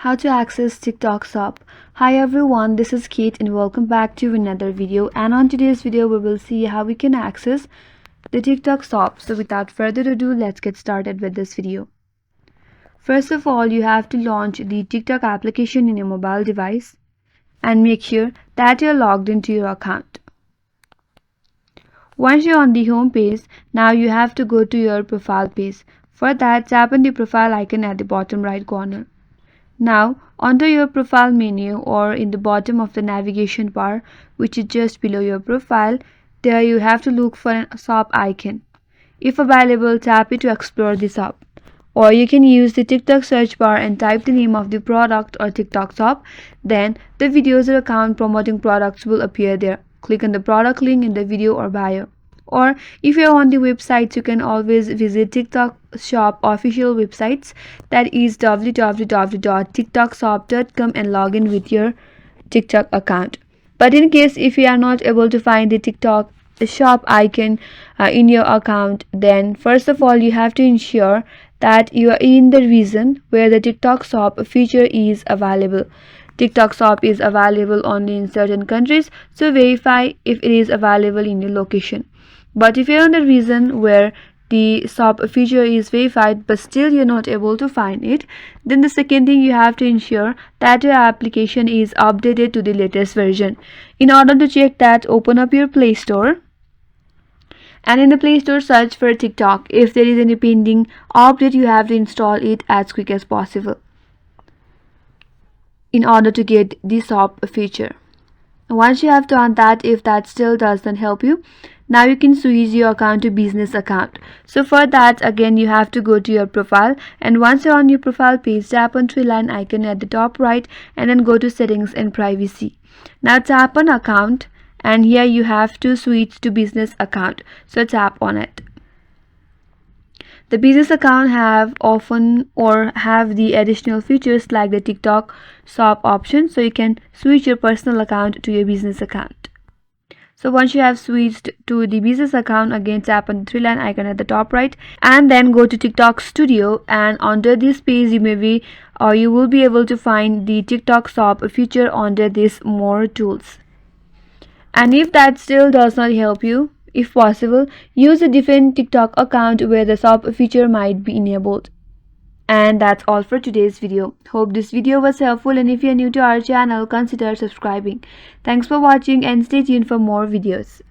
How to access TikTok shop. Hi everyone, this is Kate and welcome back to another video, and on today's video we will see how we can access the TikTok shop. So without further ado, let's get started with this video. First of all, you have to launch the TikTok application in your mobile device and make sure that you're logged into your account. Once you're on the home page, now you have to go to your profile page. For that, tap on the profile icon at the bottom right corner. Now, under your profile menu or in the bottom of the navigation bar, which is just below your profile, there you have to look for a shop icon. If available, tap it to explore the shop. Or you can use the TikTok search bar and type the name of the product or TikTok shop. Then the videos or account promoting products will appear there. Click on the product link in the video or bio. Or if you're on the websites, you can always visit TikTok shop official websites, that is www.tiktokshop.com, and log in with your TikTok account. But in case if you are not able to find the TikTok shop icon in your account, then first of all you have to ensure that you are in the region where the TikTok shop feature is available. TikTok shop is available only in certain countries, so verify if it is available in your location. But if you're in the region where the shop feature is verified but still you're not able to find it, then the second thing you have to ensure that your application is updated to the latest version. In order to check that, open up your Play Store and in the Play Store search for TikTok. If there is any pending update, you have to install it as quick as possible in order to get the shop feature. Once you have done that, if that still doesn't help you, now you can switch your account to business account. So for that, again you have to go to your profile, and once you're on your profile page, tap on three line icon at the top right and then go to settings and privacy. Now tap on account, and here you have to switch to business account, so tap on it. The business account have the additional features like the TikTok shop option, so you can switch your personal account to your business account. So once you have switched to the business account, again tap on the three line icon at the top right and then go to TikTok Studio, and under this page you will be able to find the TikTok shop feature under this more tools. And if that still does not help you, if possible, use a different TikTok account where the shop feature might be enabled. And that's all for today's video. Hope this video was helpful, and if you are new to our channel, consider subscribing. Thanks for watching and stay tuned for more videos.